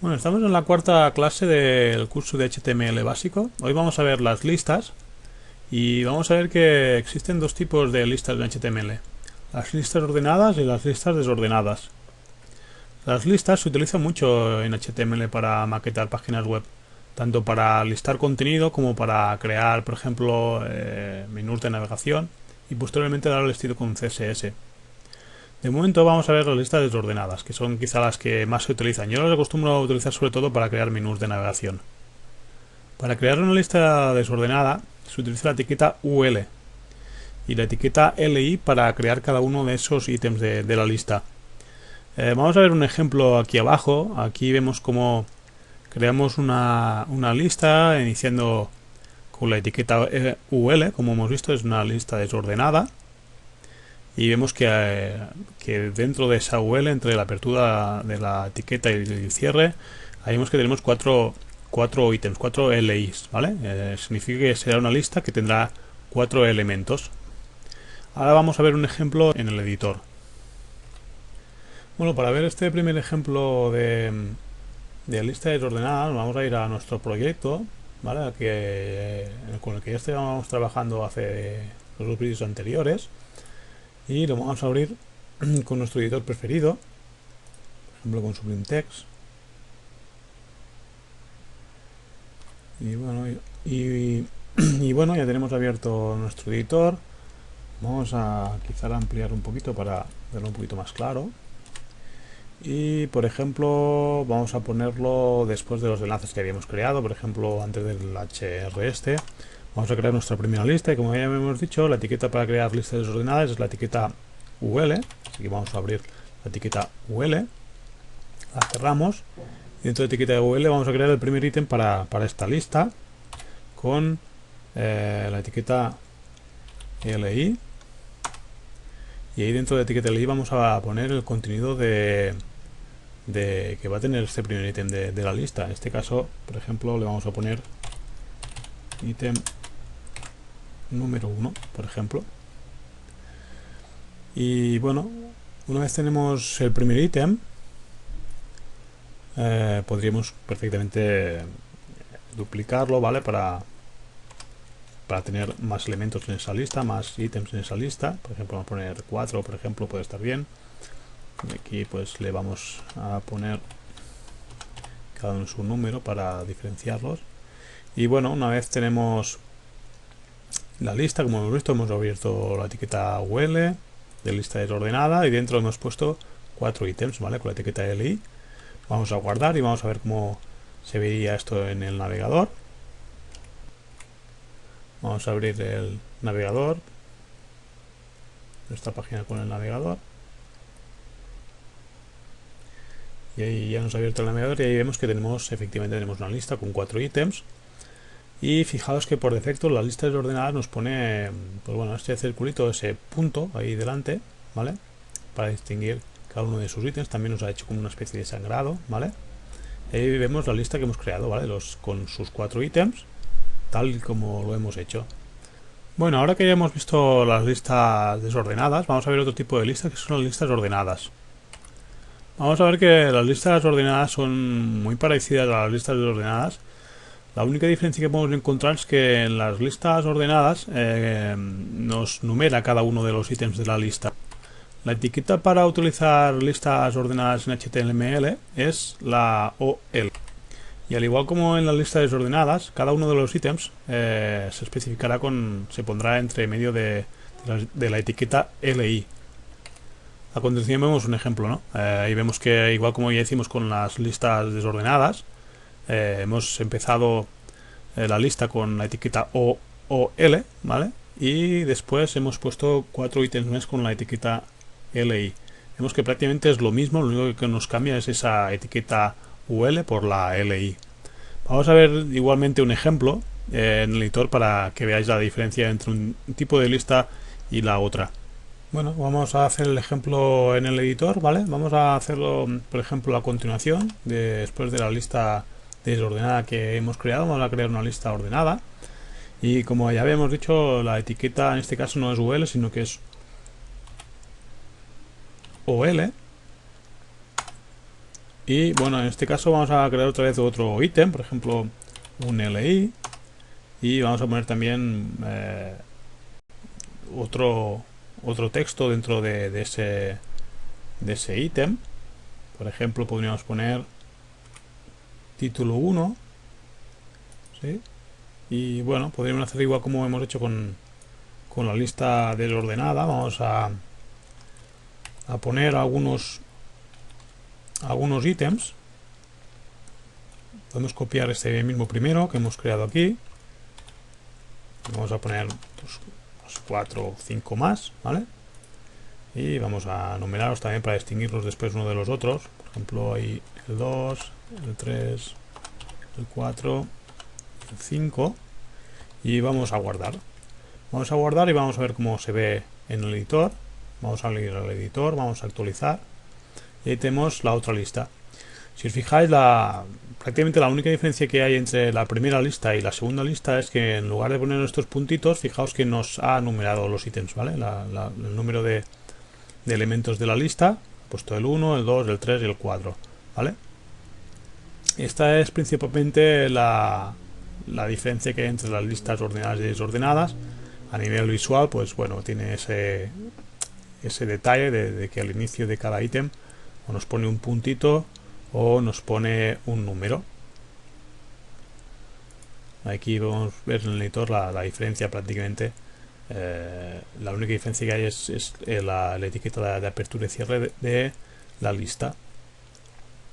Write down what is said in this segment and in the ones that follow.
Bueno, estamos en la cuarta clase del curso de HTML básico. Hoy vamos a ver las listas y vamos a ver que existen dos tipos de listas en HTML. Las listas ordenadas y las listas desordenadas. Las listas se utilizan mucho en HTML para maquetar páginas web, tanto para listar contenido como para crear, por ejemplo, menús de navegación y posteriormente darle estilo con CSS. De momento vamos a ver las listas desordenadas, que son quizá las que más se utilizan. Yo las acostumbro a utilizar sobre todo para crear menús de navegación. Para crear una lista desordenada se utiliza la etiqueta UL y la etiqueta LI para crear cada uno de esos ítems de la lista. Vamos a ver un ejemplo aquí abajo. Aquí vemos cómo creamos una lista iniciando con la etiqueta UL. Como hemos visto, es una lista desordenada. Y vemos que dentro de esa UL, entre la apertura de la etiqueta y el cierre, ahí vemos que tenemos cuatro ítems, 4 LIs, ¿vale? Significa que será una lista que tendrá 4 elementos. Ahora vamos a ver un ejemplo en el editor. Bueno, para ver este primer ejemplo de lista desordenada, vamos a ir a nuestro proyecto, ¿vale? Con el que ya estábamos trabajando hace los vídeos anteriores. Y lo vamos a abrir con nuestro editor preferido, por ejemplo con Sublime Text. Y bueno, ya tenemos abierto nuestro editor. Vamos a quizá ampliar un poquito para verlo un poquito más claro. Y por ejemplo, vamos a ponerlo después de los enlaces que habíamos creado, por ejemplo, antes del HR este. Vamos a crear nuestra primera lista y como ya hemos dicho, la etiqueta para crear listas desordenadas es la etiqueta UL. Así que vamos a abrir la etiqueta UL, la cerramos y dentro de la etiqueta de UL vamos a crear el primer ítem para esta lista con la etiqueta LI. Y ahí dentro de la etiqueta LI vamos a poner el contenido que va a tener este primer ítem de la lista. En este caso, por ejemplo, le vamos a poner ítem número 1, por ejemplo. Y bueno, una vez tenemos el primer ítem, podríamos perfectamente duplicarlo, ¿vale? Para tener más elementos en esa lista, más ítems en esa lista. Por ejemplo, vamos a poner 4, por ejemplo, puede estar bien. Aquí pues le vamos a poner cada uno su número para diferenciarlos. Y bueno, una vez tenemos la lista, como hemos visto, hemos abierto la etiqueta UL de lista desordenada y dentro hemos puesto 4 ítems, ¿vale? Con la etiqueta LI. Vamos a guardar y vamos a ver cómo se vería esto en el navegador. Vamos a abrir el navegador, esta página con el navegador. Y ahí ya nos ha abierto el navegador y ahí vemos que efectivamente tenemos una lista con 4 ítems. Y fijaos que por defecto las listas desordenadas nos pone, pues bueno, este circulito, ese punto ahí delante, ¿vale? Para distinguir cada uno de sus ítems. También nos ha hecho como una especie de sangrado, ¿vale? Y ahí vemos la lista que hemos creado, ¿vale? Con sus 4 ítems, tal como lo hemos hecho. Bueno, ahora que ya hemos visto las listas desordenadas, vamos a ver otro tipo de listas que son las listas ordenadas. Vamos a ver que las listas ordenadas son muy parecidas a las listas desordenadas. La única diferencia que podemos encontrar es que en las listas ordenadas nos numera cada uno de los ítems de la lista. La etiqueta para utilizar listas ordenadas en HTML es la OL. Y al igual como en las listas desordenadas, cada uno de los ítems se especificará se pondrá entre medio de la etiqueta LI. A continuación vemos un ejemplo, ¿no? Ahí vemos que igual como ya hicimos con las listas desordenadas, hemos empezado la lista con la etiqueta OL, ¿vale? Y después hemos puesto 4 ítems más con la etiqueta LI. Vemos que prácticamente es lo mismo, lo único que nos cambia es esa etiqueta UL por la LI. Vamos a ver igualmente un ejemplo en el editor para que veáis la diferencia entre un tipo de lista y la otra. Bueno, vamos a hacer el ejemplo en el editor, ¿vale? Vamos a hacerlo, por ejemplo, a continuación, después de la lista desordenada que hemos creado. Vamos a crear una lista ordenada. Y como ya habíamos dicho, la etiqueta en este caso no es UL, sino que es OL. Y bueno, en este caso vamos a crear otra vez otro ítem, por ejemplo un LI, y vamos a poner también otro texto dentro de ese ítem. Por ejemplo, podríamos poner título 1, ¿sí? Y bueno, podríamos hacer igual como hemos hecho con la lista desordenada. Vamos a poner algunos ítems. Podemos copiar este mismo primero que hemos creado aquí. Vamos a poner pues, 4 o 5 más, ¿vale? Y vamos a numerarlos también para distinguirlos después uno de los otros. Por ejemplo, hay el 2, el 3, el 4, el 5. Y vamos a guardar. Vamos a guardar y vamos a ver cómo se ve en el editor. Vamos a ir al editor, vamos a actualizar. Y ahí tenemos la otra lista. Si os fijáis, prácticamente la única diferencia que hay entre la primera lista y la segunda lista es que en lugar de poner estos puntitos, fijaos que nos ha numerado los ítems, ¿vale? El número de elementos de la lista, he puesto el 1, el 2, el 3 y el 4, ¿vale? Esta es principalmente la diferencia que hay entre las listas ordenadas y desordenadas. A nivel visual, pues bueno, tiene ese detalle de que al inicio de cada ítem o nos pone un puntito o nos pone un número. Aquí vamos a ver en el editor la diferencia prácticamente. La única diferencia que hay es la etiqueta de apertura y cierre de la lista.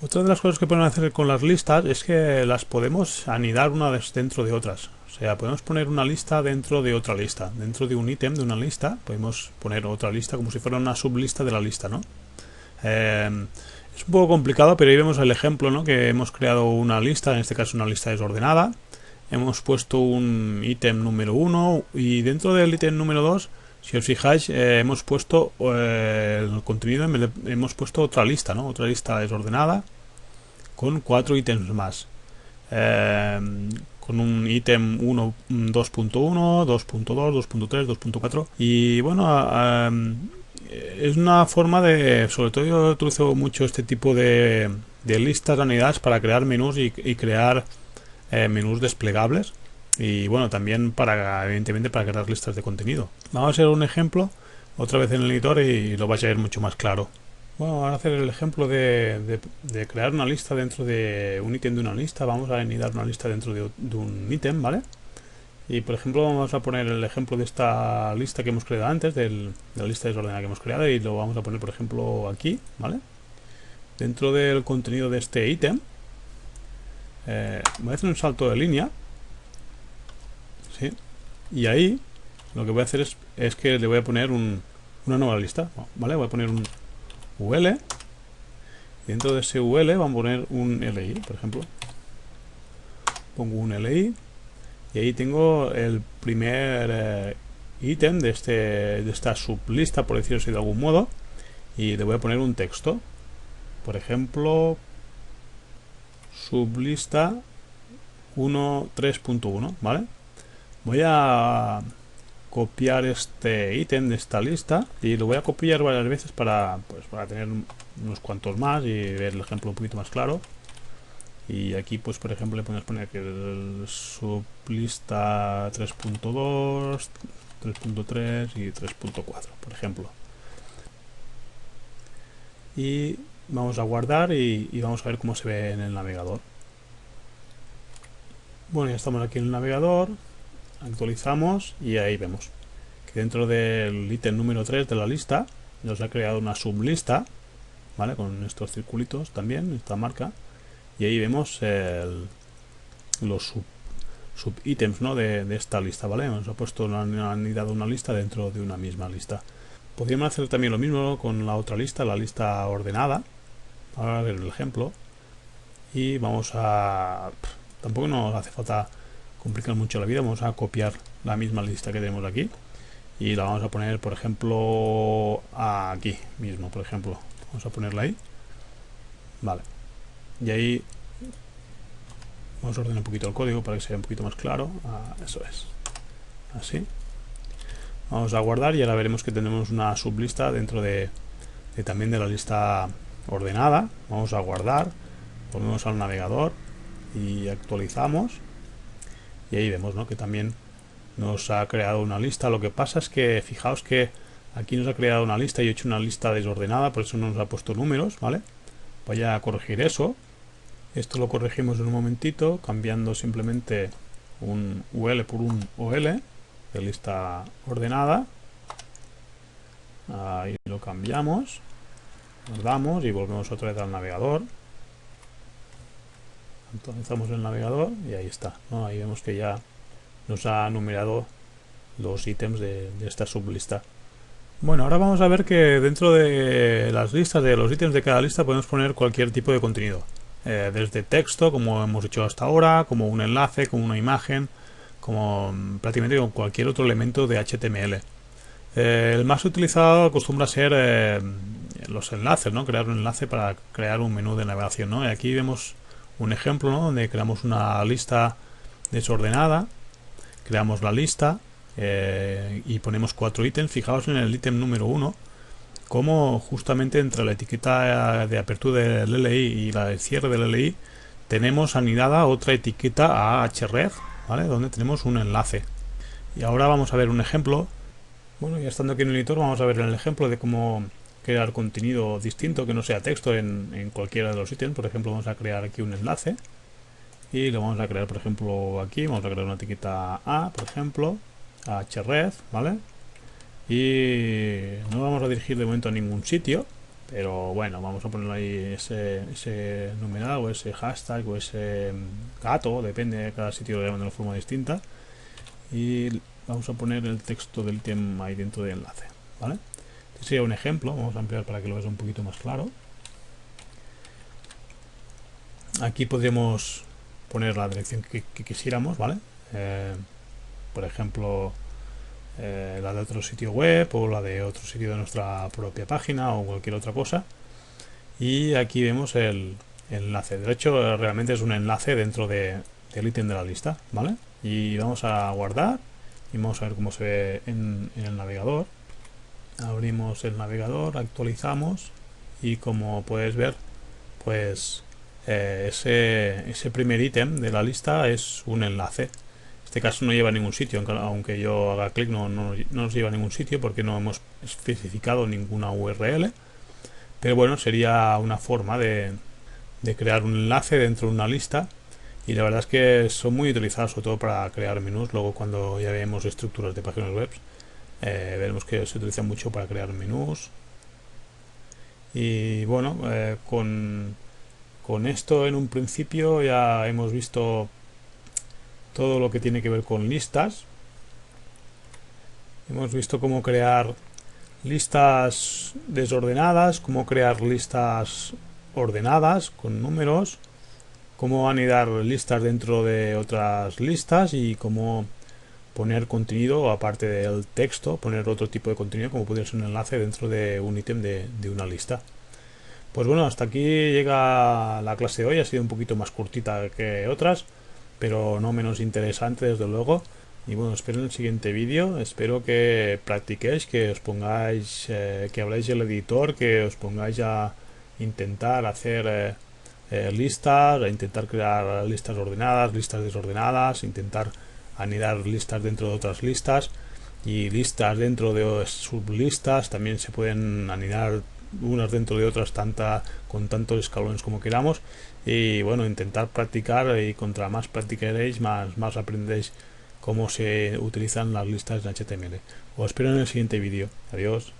Otra de las cosas que podemos hacer con las listas es que las podemos anidar unas dentro de otras. O sea, podemos poner una lista dentro de otra lista. Dentro de un ítem de una lista podemos poner otra lista como si fuera una sublista de la lista, ¿no? Es un poco complicado, pero ahí vemos el ejemplo, ¿no? Que hemos creado una lista, en este caso una lista desordenada. Hemos puesto un ítem número 1 y dentro del ítem número 2, si os fijáis, hemos puesto el contenido, hemos puesto otra lista, ¿no? Otra lista desordenada con 4 ítems más. Con un ítem 1, 2.1, 2.2, 2.3, 2.4 y bueno, es una forma de, sobre todo yo utilizo mucho este tipo de listas anidadas para crear menús y crear menús desplegables y bueno, también evidentemente para crear listas de contenido. Vamos a hacer un ejemplo otra vez en el editor y lo vais a ver mucho más claro. Bueno, vamos a hacer el ejemplo de crear una lista dentro de un ítem de una lista. Vamos a anidar una lista dentro de un ítem, ¿vale? Y por ejemplo vamos a poner el ejemplo de esta lista que hemos creado antes, de la lista desordenada que hemos creado, y lo vamos a poner por ejemplo aquí, ¿vale? Dentro del contenido de este ítem voy a hacer un salto de línea, ¿sí? Y ahí lo que voy a hacer es que le voy a poner una nueva lista, ¿vale? Voy a poner un UL. Dentro de ese UL vamos a poner un LI, por ejemplo. Pongo un LI y ahí tengo el primer ítem de esta sublista, por decirlo así de algún modo, y le voy a poner un texto. Por ejemplo, sublista 1.3.1, ¿vale? Voy a copiar este ítem de esta lista y lo voy a copiar varias veces para tener unos cuantos más y ver el ejemplo un poquito más claro. Y aquí pues por ejemplo le podemos poner que el sublista 3.2, 3.3 y 3.4, por ejemplo. Y vamos a guardar y vamos a ver cómo se ve en el navegador. Bueno, ya estamos aquí en el navegador, actualizamos y ahí vemos que dentro del ítem número 3 de la lista nos ha creado una sublista, ¿vale? Con estos circulitos también, esta marca, y ahí vemos los subítems, ¿no? de esta lista, ¿vale? Nos ha puesto anidado una lista dentro de una misma lista. Podríamos hacer también lo mismo con la otra lista, la lista ordenada. Ahora a ver el ejemplo y vamos a... Tampoco nos hace falta complicar mucho la vida, vamos a copiar la misma lista que tenemos aquí y la vamos a poner, por ejemplo, aquí mismo, por ejemplo. Vamos a ponerla ahí. Vale. Y ahí vamos a ordenar un poquito el código para que sea un poquito más claro. Eso es. Así. Vamos a guardar y ahora veremos que tenemos una sublista dentro también de la lista ordenada. Vamos a guardar, volvemos al navegador y actualizamos, y ahí vemos, ¿no?, que también nos ha creado una lista. Lo que pasa es que fijaos que aquí nos ha creado una lista y he hecho una lista desordenada, por eso no nos ha puesto números, ¿vale? Voy a corregir eso. Esto lo corregimos en un momentito, cambiando simplemente un UL por un OL de lista ordenada. Ahí lo cambiamos, guardamos y volvemos otra vez al navegador. Actualizamos el navegador y ahí está, ¿no? Ahí vemos que ya nos ha numerado los ítems de esta sublista. Bueno, ahora vamos a ver que dentro de las listas, de los ítems de cada lista, podemos poner cualquier tipo de contenido. Desde texto, como hemos hecho hasta ahora, como un enlace, como una imagen, como prácticamente con cualquier otro elemento de HTML. El más utilizado acostumbra a ser los enlaces, ¿no? Crear un enlace para crear un menú de navegación, ¿no? Y aquí vemos un ejemplo, ¿no?, donde creamos una lista desordenada, creamos la lista y ponemos 4 ítems. Fijaos en el ítem número 1, como justamente entre la etiqueta de apertura del LI y la de cierre del LI tenemos anidada otra etiqueta a href, ¿vale?, donde tenemos un enlace. Y ahora vamos a ver un ejemplo. Bueno, ya estando aquí en el editor, vamos a ver el ejemplo de cómo crear contenido distinto que no sea texto en cualquiera de los ítems. Por ejemplo, vamos a crear aquí un enlace y lo vamos a crear, por ejemplo, aquí vamos a crear una etiqueta A, por ejemplo, a href, ¿vale? Y no vamos a dirigir de momento a ningún sitio, pero bueno, vamos a poner ahí ese numeral o ese hashtag o ese gato, depende, de cada sitio lo llaman de una forma distinta. Y vamos a poner el texto del ítem ahí dentro del enlace, ¿vale? Este sería un ejemplo. Vamos a ampliar para que lo veas un poquito más claro. Aquí podríamos poner la dirección que quisiéramos, ¿vale? Por ejemplo, la de otro sitio web o la de otro sitio de nuestra propia página o cualquier otra cosa. Y aquí vemos el enlace. De hecho, realmente es un enlace dentro del ítem de la lista, ¿vale? Y vamos a guardar y vamos a ver cómo se ve en el navegador. Abrimos el navegador, actualizamos y como puedes ver, pues ese primer ítem de la lista es un enlace. En este caso no lleva a ningún sitio, aunque yo haga clic no nos lleva a ningún sitio porque no hemos especificado ninguna URL. Pero bueno, sería una forma de crear un enlace dentro de una lista. Y la verdad es que son muy utilizados sobre todo para crear menús. Luego cuando ya vemos estructuras de páginas web, veremos que se utilizan mucho para crear menús. Y bueno, con esto en un principio ya hemos visto todo lo que tiene que ver con listas. Hemos visto cómo crear listas desordenadas, cómo crear listas ordenadas con números, cómo anidar listas dentro de otras listas y cómo poner contenido aparte del texto, poner otro tipo de contenido como puede ser un enlace dentro de un ítem de una lista. Pues bueno, hasta aquí llega la clase de hoy. Ha sido un poquito más cortita que otras, pero no menos interesante desde luego. Y bueno, espero en el siguiente vídeo, espero que practiquéis, que os pongáis, que habléis del editor, que os pongáis a intentar hacer listas, a intentar crear listas ordenadas, listas desordenadas, intentar anidar listas dentro de otras listas y listas dentro de sublistas. También se pueden anidar unas dentro de otras con tantos escalones como queramos. Y bueno, intentar practicar, y contra más practicaréis, más aprenderéis cómo se utilizan las listas en HTML. Os espero en el siguiente vídeo. Adiós.